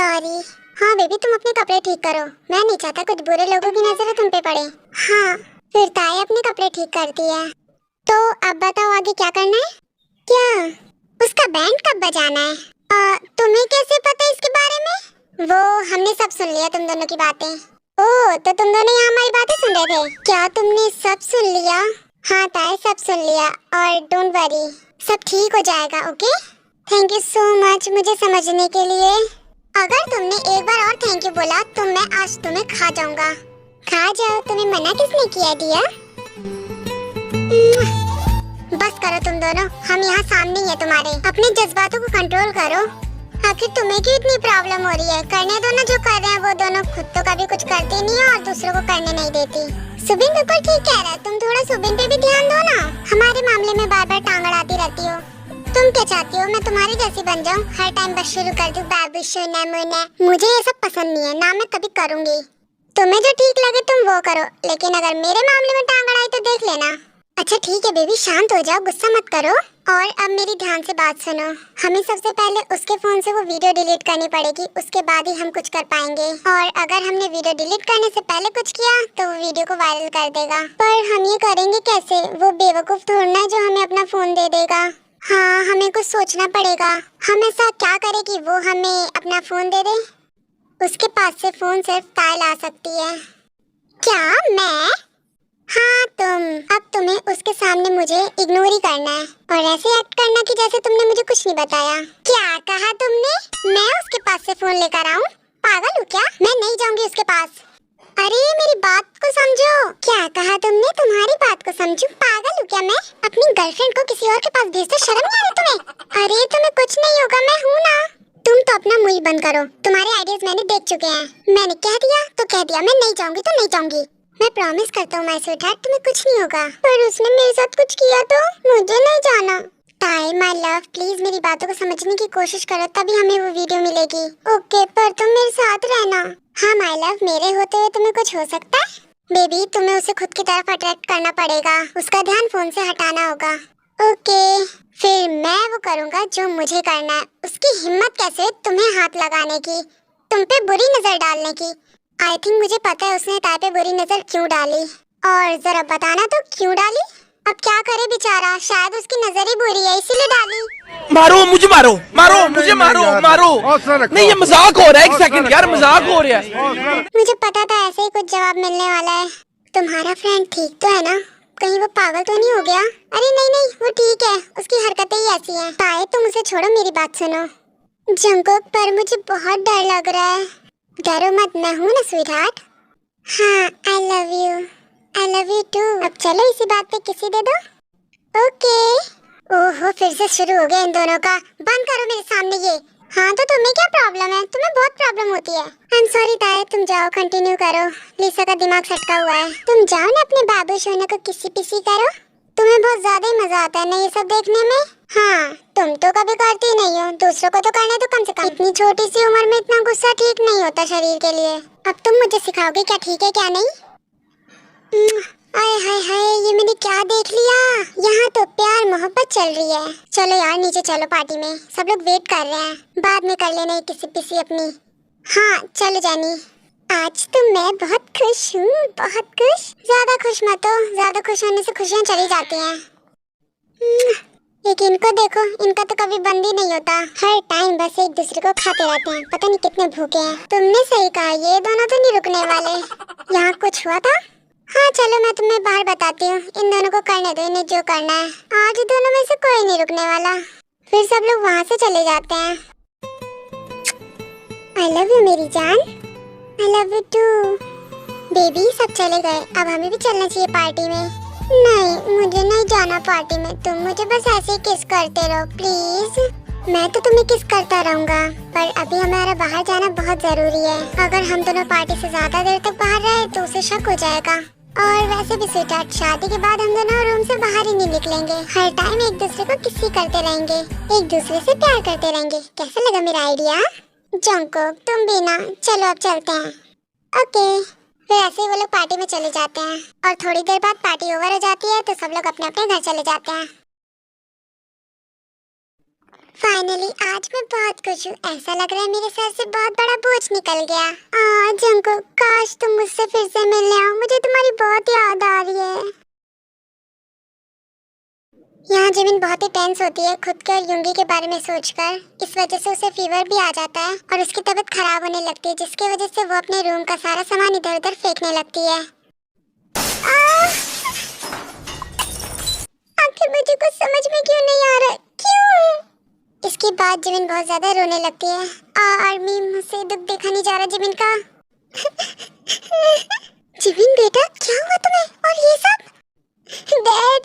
Sorry. हाँ baby, तुम अपने कपड़े ठीक करो, मैं नहीं चाहता कुछ बुरे लोगों की नजर तुम पे पड़े। हाँ, फिर ताई अपने कपड़े ठीक करती है। तो अब बताओ आगे क्या करना है? क्या उसका बैंड कब बजाना है? तुम्हें कैसे पता इसके बारे में? वो हमने सब सुन लिया तुम दोनों की बातें। ओह, तो तुम दोनों यहाँ हमारी बातें सुन रहे थे? क्या तुमने सब सुन लिया? हाँ ताई, सब सुन लिया। और डोंट वरी, सब ठीक हो जाएगा। Okay, thank you so much मुझे समझने के लिए। अगर तुमने एक बार और थैंक यू बोला तो मैं आज तुम्हें खा जाऊंगा। खा जाओ, तुम्हें मना किसने किया दिया? बस करो तुम दोनों, हम यहाँ सामने ही है तुम्हारे। अपने जज्बातों को कंट्रोल करो। आखिर तुम्हें क्यों इतनी प्रॉब्लम हो रही है? करने दो ना, जो कर रहे हैं वो दोनों। खुद तो कभी कुछ करती नहीं है और दूसरों को करने नहीं देती। सुबिन बिल्कुल ठीक कह रहा है, तुम थोड़ा सुबिन पे भी ध्यान दो ना। हमारे मामले में बार बार टांग अड़ाती रहती हो। तुम क्या चाहती हो, मैं तुम्हारी जैसी बन जाऊं? हर टाइम बस शुरू कर दूं बाबू शोना मोना। मुझे ये सब पसंद नहीं है, ना मैं कभी करूंगी। तुम्हें जो ठीक लगे तुम वो करो, लेकिन अगर मेरे मामले में टांग अड़ाई तो देख लेना। अच्छा ठीक है बेबी, शांत हो जाओ, गुस्सा मत करो। और अब मेरी ध्यान से बात सुनो। हमें सबसे पहले उसके फोन से वो वीडियो डिलीट करनी पड़ेगी, उसके बाद ही हम कुछ कर पाएंगे। और अगर हमने वीडियो डिलीट करने से पहले कुछ किया तो वो वीडियो को वायरल कर देगा। पर हम ये करेंगे कैसे? वो बेवकूफ थोड़ा है जो हमें अपना फोन दे देगा। हाँ, हमें कुछ सोचना पड़ेगा। हम ऐसा क्या करें कि वो हमें अपना फोन दे दे? उसके पास से फोन सिर्फ ताई ला सकती है। क्या मैं? हाँ तुम। अब तुम्हें उसके सामने मुझे इग्नोर ही करना है और ऐसे एक्ट करना कि जैसे तुमने मुझे कुछ नहीं बताया। क्या कहा तुमने? मैं उसके पास से फोन लेकर आऊं? पागल हो क्या? मैं नहीं जाऊंगी उसके पास। अरे मेरी बात को समझो। क्या कहा तुमने? तुम्हारी बात को समझूं? पागल हूँ क्या मैं? अपनी गर्लफ्रेंड को किसी और के पास भेजते शर्म नहीं आ रही तुम्हें? अरे तुम्हें कुछ नहीं होगा, मैं हूँ ना। तुम तो अपना मुंह बंद करो, तुम्हारे आइडियाज मैंने देख चुके हैं। मैंने कह दिया तो कह दिया, मैं नहीं जाऊंगी तो नहीं जाऊंगी। मैं प्रॉमिस करता हूँ माय स्वीटहार्ट, तुम्हें कुछ नहीं होगा। पर उसने मेरे साथ कुछ किया तो मुझे नहीं जाना। ताई माय लव, प्लीज मेरी बातों को समझने की कोशिश करो, तभी हमें वो वीडियो मिलेगी। ओके, पर तुम मेरे साथ रहना। हाँ माय लव, मेरे होते हुए तुम्हें कुछ हो सकता है? बेबी, तुम्हें उसे खुद की तरफ अट्रैक्ट करना पड़ेगा, उसका ध्यान फोन से हटाना होगा। ओके, फिर मैं वो करूँगा जो मुझे करना है। उसकी हिम्मत कैसे तुम्हें हाथ लगाने की, तुम पे बुरी नजर डालने की। आई थिंक मुझे पता है उसने ताई पे बुरी नजर क्यों डाली। और जरा बताना तो क्यों डाली? अब क्या करे बेचारा, शायद उसकी नजर ही बुरी है इसीलिए डाली। मारो मुझे, मारो मारो मुझे, मारो मारो। नहीं ये मजाक हो रहा है, एक सेकंड यार, मजाक हो रहा है। मुझे पता था ऐसे ही कुछ जवाब मिलने वाला है। तुम्हारा फ्रेंड ठीक तो है ना? कहीं वो पागल तो नहीं हो गया? अरे नहीं नहीं, वो ठीक है, उसकी हरकतें ही ऐसी हैं। ताई तुम उसे छोड़ो, मेरी बात सुनो। जंगकुक, पर मुझे बहुत डर लग रहा है। डरो मत, मैं हूँ ना स्वीटहार्ट। हाँ, आई लव यू टू। अब चलो इसी बात पे किसी दे दो। ओके। ओहो, फिर से शुरू हो गया इन दोनों का। बंद करो मेरे सामने ये। हाँ तो तुम्हें क्या प्रॉब्लम है? तुम्हें बहुत प्रॉब्लम होती है। आई एम सॉरी ताई, तुम जाओ, कंटिन्यू करो। लिसा का दिमाग सटका हुआ है। तुम जाओ ना अपने बाबू सोने को किसी पिसी करो। तुम्हें बहुत ज्यादा ही मजा आता है ना ये सब देखने में। हाँ, तुम तो कभी करती नहीं हो, दूसरों को तो करने दो कम से कम। इतनी छोटी सी उम्र में इतना गुस्सा ठीक नहीं होता शरीर के लिए। अब तुम मुझे सिखाओगे क्या ठीक है क्या नहीं? आय हाय हाय, ये मैंने क्या देख लिया? यहाँ तो प्यार मोहब्बत चल रही है। चलो यार नीचे चलो, पार्टी में सब लोग वेट कर रहे हैं। बाद में कर लेना किसी पिसी अपनी। हाँ चलो जानी। आज तो मैं बहुत खुश हूँ, बहुत खुश। ज्यादा खुश मत हो, ज्यादा खुश होने से खुशियाँ चली जाती हैं। एक इनको देखो, इनका तो कभी बंद ही नहीं होता, हर टाइम बस एक दूसरे को खाते रहते हैं। पता नहीं कितने भूखे हैं। तुमने सही कहा, ये दोनों तो नहीं रुकने वाले। यहाँ कुछ हुआ था? हाँ चलो मैं तुम्हें बाहर बताती हूँ। इन दोनों को करने दो, इन्हें जो करना है। आज दोनों में से कोई नहीं रुकने वाला। फिर सब लोग वहाँ से चले जाते हैं। आई लव यू मेरी जान। I love you too. Baby सब चले गए, अब हमें भी चलना चाहिए पार्टी में। नहीं, मुझे नहीं जाना पार्टी में। तुम मुझे बस ऐसे ही किस करते रहो प्लीज। मैं तो तुम्हें किस करता रहूंगा, पर अभी हमारा बाहर जाना बहुत जरूरी है। अगर हम दोनों पार्टी से ज्यादा देर तक बाहर रहे तो उसे शक हो जाएगा। और वैसे भी स्वीटहार्ट, शादी के बाद हम दोनों रूम से बाहर ही नहीं निकलेंगे। हर टाइम एक दूसरे को किसी करते रहेंगे, एक दूसरे से प्यार करते रहेंगे। कैसा लगा मेरा आइडिया? जंगकुक तुम भी ना, चलो अब चलते हैं। ओके, फिर ऐसे ही वो लोग पार्टी में चले जाते हैं और थोड़ी देर बाद पार्टी ओवर हो जाती है तो सब लोग अपने अपने घर चले जाते हैं। फाइनली आज मैं बहुत खुश हूँ। ऐसा लग रहा है मेरे सर से बहुत बड़ा बोझ निकल गया। जंको, काश तुम मुझसे फिर से मिलने आओ, मुझे तुम्हारी बहुत याद आ रही है। यहाँ जिमिन बहुत ही टेंस होती है खुद के और युंगी के बारे में सोचकर। इस वजह से उसे फीवर भी आ जाता है और उसकी तबीयत खराब होने लगती है, जिसकी वजह से वो अपने रूम का सारा सामान इधर उधर फेंकने लगती है। आखिर मुझे कुछ समझ में क्यों नहीं आ रहा, क्यों? इसके बाद जिमिन बहुत ज्यादा रोने लगती है। आर्मी, मुझसे दुख देखा नहीं जा रहा जिमिन का। जिमिन बेटा, क्या हुआ तुम्हें और ये सब? डैड,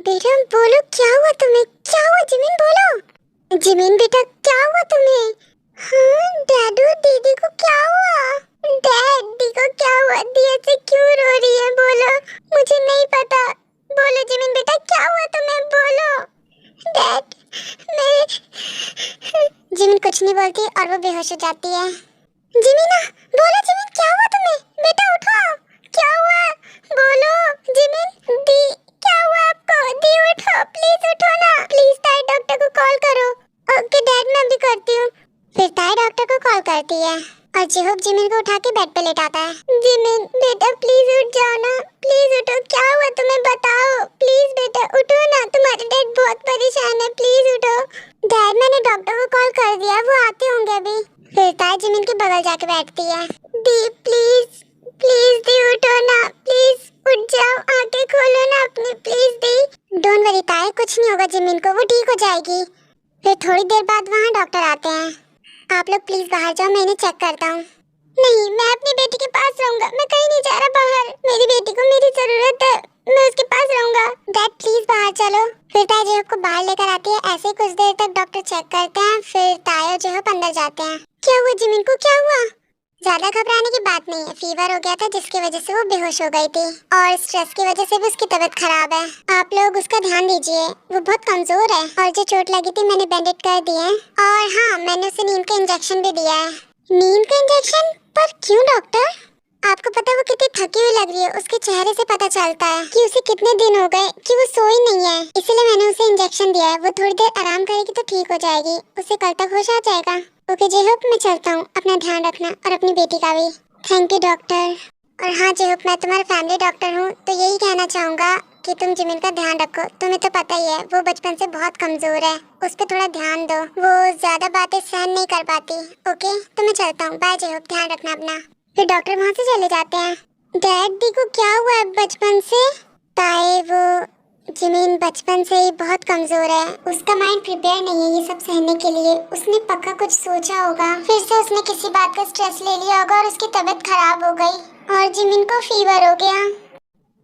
बेटा बोलो क्या हुआ तुम्हें, क्या हुआ जिमिन, बोलो। जिमिन बेटा, क्या हुआ तुम्हें? हाँ डैडू, दीदी को क्या हुआ? डैड, दी को क्या हुआ? दी ऐसे क्यों रो रही है, बोलो, मुझे नहीं पता। बोलो जिमिन बेटा, क्या हुआ तुम्हें, बोलो। डैड, मैं जिमिन कुछ नहीं बोलती और वो बेहोश हो जाती है। जिमिना, बोलो जिमिन, क्या हुआ तुम्हें? बेटा उठो, क्या हुआ, बोलो। जिमिन, दी, क्या हुआ आपको? दी उठो, प्लीज उठो ना, प्लीज ताई डॉक्टर को कॉल करो। ओके डैड, मैं भी करती हूँ। फिर ताई डॉक्टर को कॉल करती है और जिहोप जिमिन को उठा के बेड पे लेटाता है। जिमिन बेटा, प्लीज उठ जाओ ना, प्लीज उठो, क्या हुआ तुम्हें बताओ, प्लीज बेटा उठो ना, तुम्हारे डैड बहुत परेशान है, प्लीज उठो। डैड, मैंने डॉक्टर को कॉल कर दिया, वो आते होंगे अभी। फिर ताई जिमिन के बगल जाके बैठती है। दी प्लीज, प्लीज दी उठो ना, प्लीज उठ जाओ, आंखें खोलो ना अपनी, प्लीज दी। डोंट वरी ताई, कुछ नहीं होगा जिमिन को, वो ठीक हो जाएगी। फिर थोड़ी देर बाद वहाँ डॉक्टर आते हैं। आप लोग प्लीज बाहर जाओ, मैं इन्हें चेक करता हूँ। नहीं, मैं अपनी बेटी के पास रहूंगा, मैं कहीं नहीं जा रहा बाहर। मेरी बेटी को मेरी जरूरत है, मैं उसके पास रहूंगा। डैड प्लीज बाहर चलो। फिर ताई जेहब को बाहर लेकर आती है। ऐसे कुछ देर तक डॉक्टर चेक करते हैं, फिर ताई और जेहब अंदर जाते हैं। क्या हुआ जिमिन को, क्या हुआ? ज्यादा घबराने की बात नहीं है, फीवर हो गया था जिसकी वजह से वो बेहोश हो गई थी और स्ट्रेस की वजह से भी उसकी तबीयत खराब है। आप लोग उसका ध्यान दीजिए, वो बहुत कमजोर है और जो चोट लगी थी मैंने बैंडेज कर दिए हैं। और हाँ, मैंने उसे नींद का इंजेक्शन भी दिया है। नींद का इंजेक्शन? पर क्यों डॉक्टर? आपको पता है वो कितनी थकी हुई लग रही है, उसके चेहरे से पता चलता है कि उसे कितने दिन हो गए कि वो सोई नहीं है, इसीलिए मैंने उसे इंजेक्शन दिया है। वो थोड़ी देर आराम करेगी तो ठीक हो जाएगी, उसे कल तक होश आ जाएगा। ओके जेहब, मैं चलता हूँ, अपना ध्यान रखना और अपनी बेटी का भी। Thank you doctor. और हाँ जेहब, मैं तुम्हारा फैमिली डॉक्टर हूँ, तो यही कहना चाहूँगा कि तुम जिमिन का ध्यान रखो। तुम्हें तो पता ही है वो बचपन से बहुत कमजोर है, उस पर थोड़ा ध्यान दो, वो ज्यादा बातें सहन नहीं कर पाती। ओके, तो मैं चलता हूँ, बाय जेहब, ध्यान रखना अपना। फिर डॉक्टर वहाँ से चले जाते हैं। डैड, दी को क्या हुआ है बचपन से? ताई, वो जिमिन बचपन से ही बहुत कमजोर है, उसका माइंड प्रिपेयर नहीं है ये सब सहने के लिए। उसने पक्का कुछ सोचा होगा, फिर से उसने किसी बात का स्ट्रेस ले लिया होगा और उसकी तबीयत खराब हो गई और जिमिन को फीवर हो गया।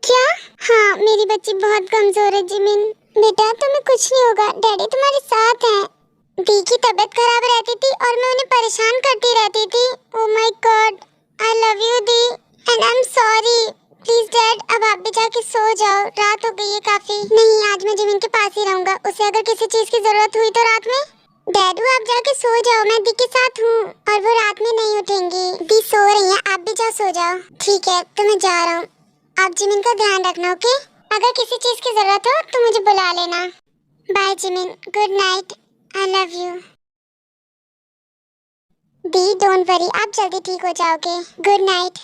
क्या? हाँ, मेरी बच्ची बहुत कमजोर है जिमिन। बेटा तुम्हें कुछ नहीं होगा, डैडी तुम्हारे साथ हैं। दी की तबीयत खराब रहती थी और मैं उन्हें परेशान करती रहती थी। Oh my God, I love you the and I am sorry. Please dad, अब आप भी जाके सो जाओ, रात हो गई है काफी। नहीं, आज मैं जिमिन के पास ही रहूंगा, उसे अगर किसी चीज की जरूरत हुई तो रात में। डैडू आप जाके सो जाओ, मैं दी के साथ हूँ और वो रात में नहीं उठेंगी। दी सो रही है, आप भी जाओ सो जाओ। ठीक है, तो मैं जा रहा हूँ, आप जिमिन का ध्यान रखना। ओके, अगर किसी चीज की जरूरत हो तो मुझे बुला लेना। Bye Jimin, good night, I love you. दी डोंट वरी, आप जल्दी ठीक हो जाओगे। Good night.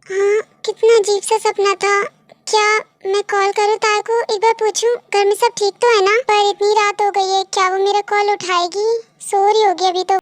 हाँ, कितना अजीब सा सपना था। क्या मैं कॉल करूँ ताई को, एक बार पूछूं घर में सब ठीक तो है ना? पर इतनी रात हो गई है, क्या वो मेरा कॉल उठाएगी? सो रही होगी अभी तो।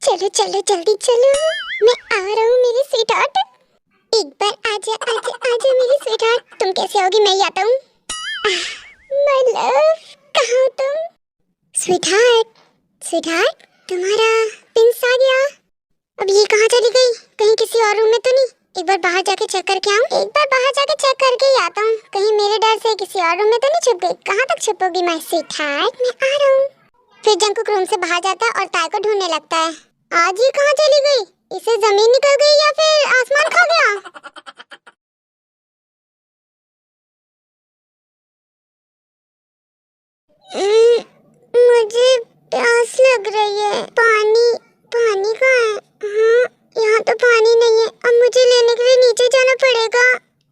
चलो चलो जल्दी चलो, मैं आ रहा हूँ मेरी स्वीटहार्ट। एक बार आजा आजा आजा मेरी स्वीटहार्ट। तुम कैसे होगी, मैं ही आता हूँ। माय लव, कहाँ हो तुम? स्वीटहार्ट, स्वीटहार्ट, तुम्हारा पिंस आ गया। अब ये कहाँ चली गई? कहीं किसी और रूम में तो नहीं? एक बार बाहर जाके चेक करके आऊं। एक बार बाहर जाके चेक करके ही आता हूँ, कहीं मेरे डर से किसी और रूम में तो नहीं छुप गई। कहाँ तक छुपोगी माय स्वीट हार्ट, मैं आ रहा हूँ। फिर जंकुक रूम से बाहर जाता है और ताई को ढूंढने लगता है। आज ये कहाँ चली गई? इसे जमीन निकल गई या फिर आसमान खा गया? मुझे प्यास लग रही है। पानी पानी कहाँ है? हाँ, यहाँ तो पानी नहीं है। अब मुझे लेने के लिए नीचे जाना पड़ेगा।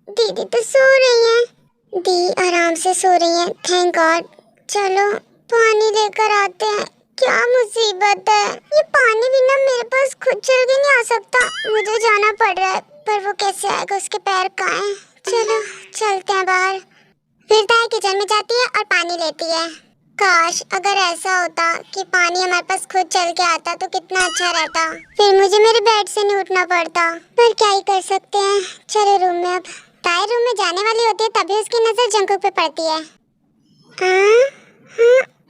दीदी तो सो रही हैं। दी आराम से सो रही हैं, थैंक गॉड। चलो पानी लेकर आते हैं। क्या मुसीबत है, ये पानी बिना मेरे पास खुद चल के नहीं आ सकता। मुझे जाना पड़ रहा है, पर वो कैसे आएगा? उसके पैर कहाँ हैं? चलो चलते हैं बाहर। फिर ताई किचन में जाती है और पानी लेती है। काश अगर ऐसा होता कि पानी हमारे पास खुद चल के आता तो कितना अच्छा रहता। फिर मुझे मेरे बेड से नहीं उठना पड़ता। पर क्या ही कर सकते हैं। चलो रूम में। अब ताई रूम में जाने वाली होती है, तभी उसकी नजर जंकुक पे पड़ती है। हाँ,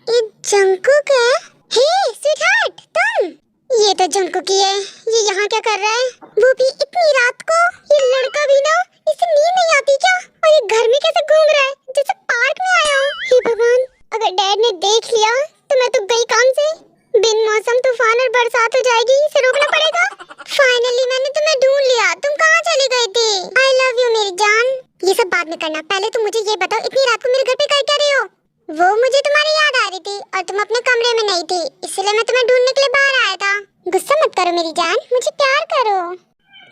ये जंकुक है। हे स्वीटहार्ट, तुम? ये तो जंकुक ही है। ये यहाँ क्या कर रहा है? वो भी इतनी रात को। ये लड़का भी ना, इसे नींद नहीं आती क्या? और ये घर में कैसे घूम रहा है जैसे पार्क में आया हो। हे भगवान, अगर डैड ने देख लिया तो मैं तो गई काम से। बिन मौसम तूफान और बरसात हो जाएगी, इसे रोकना पड़ेगा। फाइनली मैंने तुम्हें ढूंढ लिया। तुम कहाँ चली गई थी? आई लव यू मेरी जान। ये सब बाद में करना, पहले तुम मुझे ये बताओ, इतनी रात को मेरे घर पे कर क्या रही हो? वो मुझे तुम्हारी याद आ रही थी और तुम अपने कमरे में नहीं थी, इसलिए मैं तुम्हें ढूंढने के लिए बाहर आया था। गुस्सा मत करो मेरी जान, मुझे प्यार करो।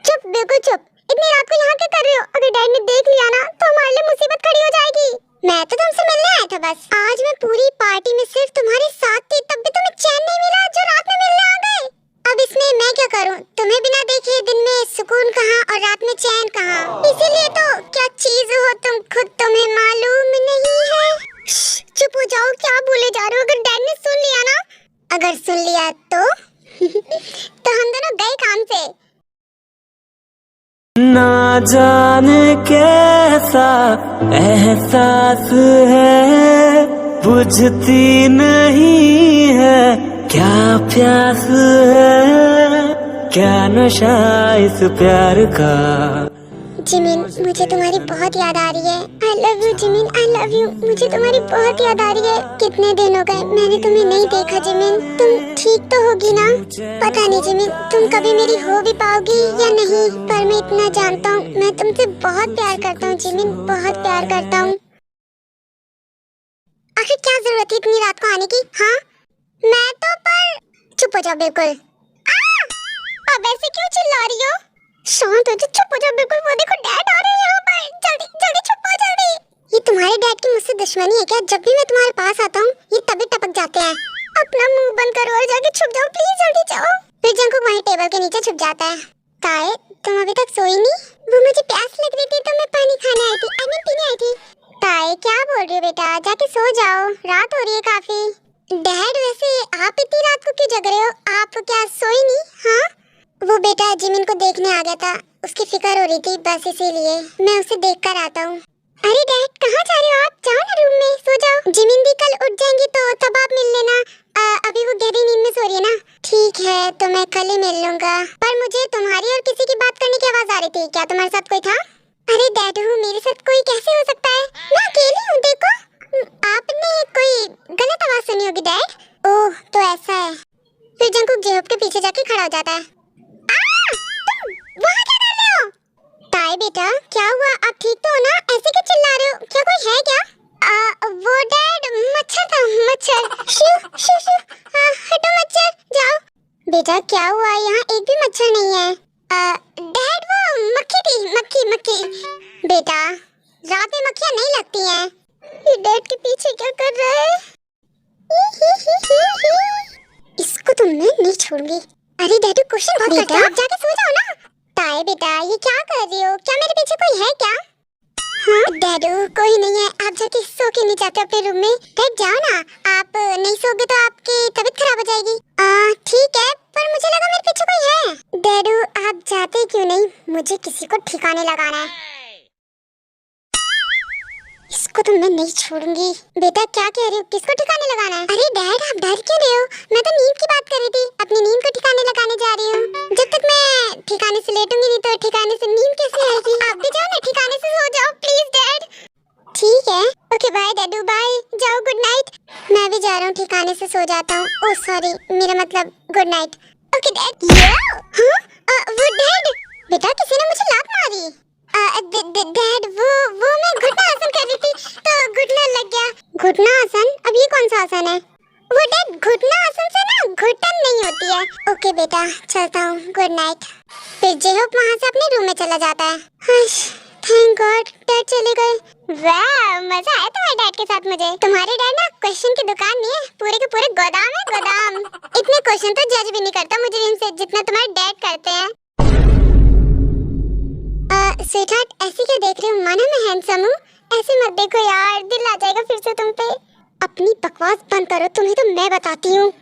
चुप, बिल्कुल चुप। इतनी रात को यहाँ क्या कर रहे हो? अगर डैड ने देख लिया ना तो हमारे लिए मुसीबत खड़ी हो जाएगी। मैं तो तुमसे मिलने आया था बस। आज मैं पूरी पार्टी में सिर्फ तुम्हारे साथ थी, तब भी तुम्हें चैन नहीं मिला जो रात में मिलने आ गए। अब इसमें मैं क्या करूं? तुम्हें बिना देखे दिन में सुकून कहाँ और रात में चैन कहाँ? इसीलिए तो क्या चीज हो तुम खुद तुम्हें मालूम नहीं है। चुप हो जाओ, क्या बोले जा रहे हो? अगर डैड ने सुन लिया ना, अगर सुन लिया तो तो हम दोनों गए काम से। ना जाने कैसा एहसास है, बुझती नहीं है क्या प्यास है, क्या नशा इस प्यार का। जिमिन, मुझे तुम्हारी बहुत याद आ रही है। आई love you Jimin, I love you. मुझे तुम्हारी बहुत याद आ रही है। कितने दिन हो गए मैंने तुम्हें नहीं देखा जिमिन। तुम ठीक तो होगी ना? पता नहीं जिमिन, तुम कभी मेरी हो भी पाओगी या नहीं, पर मैं इतना जानता हूँ, मैं तुमसे बहुत प्यार करता हूँ जिमिन, बहुत प्यार करता हूँ। आखिर क्या जरूरत थी इतनी रात को आने की? हाँ मैं तो, पर चुप हो जाओ बिल्कुल। अब ऐसे क्यों चिल्ला रही हो? शांत हो जाओ, चुप हो जाओ बिल्कुल। वो देखो डैड आ रहे हैं यहाँ पर। जल्दी जल्दी चुप हो, जल्दी। ये तुम्हारे डैड की मुझसे दुश्मनी है क्या? जब भी मैं तुम्हारे पास आता हूँ ये तभी टपक जाते हैं। अपना मुंह बंद करो और जाके छुप जाओ प्लीज, जल्दी जाओ। फिर जंकुक वहीं टेबल के नीचे छुप जाता है। ताए, तुम अभी तक सोई नहीं? वो मुझे प्यास लग रही थी तो मैं पानी खाने आई थी, आई मीन पीने आई थी। ताए क्या बोल रही हो बेटा? जाके सो जाओ, रात हो रही है काफी। डैड वैसे आप इतनी रात को क्यों जग रहे हो? आप क्या सोई नहीं? हाँ वो बेटा जिमिन को देखने आ गया था, उसकी फिक्र हो रही थी, बस इसीलिए मैं उसे देखकर आता हूँ। अरे डैड कहाँ जा रहे हो आप? जाओ ना रूम में सो जाओ। जिमिन भी कल उठ जाएंगी तो तब आप मिल लेना। अभी वो गहरी नींद में सो रही है ना। ठीक है तो मैं कल ही मिल लूंगा। पर मुझे तुम्हारी और किसी की बात करने की आवाज आ रही थी, क्या तुम्हारे साथ कोई था? अरे डैडू, मेरे साथ कोई कैसे हो सकता है? मैं अकेली हूँ। देखो आपने कोई गलत आवाज सुनी होगी डैड। ओह तो ऐसा है। फिर जंकुक जेहूब के पीछे जाके खड़ा हो जाता है। वहाँ क्या कर रहे हो? ताई बेटा क्या हुआ? आप ठीक तो हो ना? ऐसे क्यों चिल्ला रहे हो? क्या कोई है क्या? वो डैड मच्छर था, मच्छर। शू शू शू, हटो मच्छर, जाओ। बेटा क्या हुआ? यहाँ एक भी मच्छर नहीं है। डैड वो मक्खी थी, मक्खी मक्खी। बेटा रात में मक्खियाँ नहीं लगती हैं। ये डैड के पीछे क्या कर रहा है? इसको तो मैं नहीं छोड़ूंगी। अरे डैडू क्वेश्चन बहुत करते हो, आप जाके सो जाओ ना। ताए बेटा ये क्या कर रही हो? क्या मेरे पीछे कोई है क्या? हाँ डैडू कोई नहीं है, आप जाके सो के नहीं जाते अपने रूम में? डैड जाओ ना, आप नहीं सोगे तो आपकी तबीयत खराब हो जाएगी। ठीक है, पर मुझे लगा मेरे पीछे कोई है। डैडू आप जाते क्यों नहीं? मुझे किसी को ठिकाने लगाना है। इसको तो मैं नहीं छोड़ूंगी। बेटा क्या कह रहे हो, किसको ठिकाने लगाना है? अरे डैड आप डर क्यों रहे हो? मैं तो नींद की बात कर रही थी, अपनी नींद को ठिकाने लगाने जा रही हूँ। जब तक मैं ठिकाने से लेटूंगी नहीं तो ठिकाने से नींद कैसे आएगी? आप भी जाओ ना, ठिकाने से सो जाओ प्लीज डैड। ठीक है, ओके बाय डैडू, बाय, जाओ गुड नाइट। मैं भी जा रहा हूँ, ठिकाने से सो जाता हूँ। ओह सॉरी, मेरा मतलब गुड नाइट। Okay dad. वो डैड, बेटा किसी ने मुझे लात मारी। डैड वो मैं घुटना आसन कर रही थी तो घुटना लग गया। घुटना आसन? अब ये कौन सा आसन है? वो डैड घुटना आसन से ना घुटन नहीं होती है। ओके बेटा चलता हूँ, गुड नाइट। फिर जेहोप वहाँ से अपने रूम में चला जाता है। थैंक गॉड डैड चले गए। वाह मजा आया तुम्हारे डैड के साथ मुझे। तुम्हारे डैड ना क्वेश्चन की दुकान नहीं है, पूरे के पूरे गोदाम है, गोदाम। इतने क्वेश्चन तो जज भी नहीं करता मुझे इनसे जितना तुम्हारे डैड करते हैं। स्वीटहार्ट ऐसे क्या देख रही हो? माना मैं हैंडसम हूँ? ऐसे मत देखो यार, दिल आ जाएगा फिर से तुम पे। अपनी बकवास बंद करो, तुम्हें तो मैं बताती हूँ।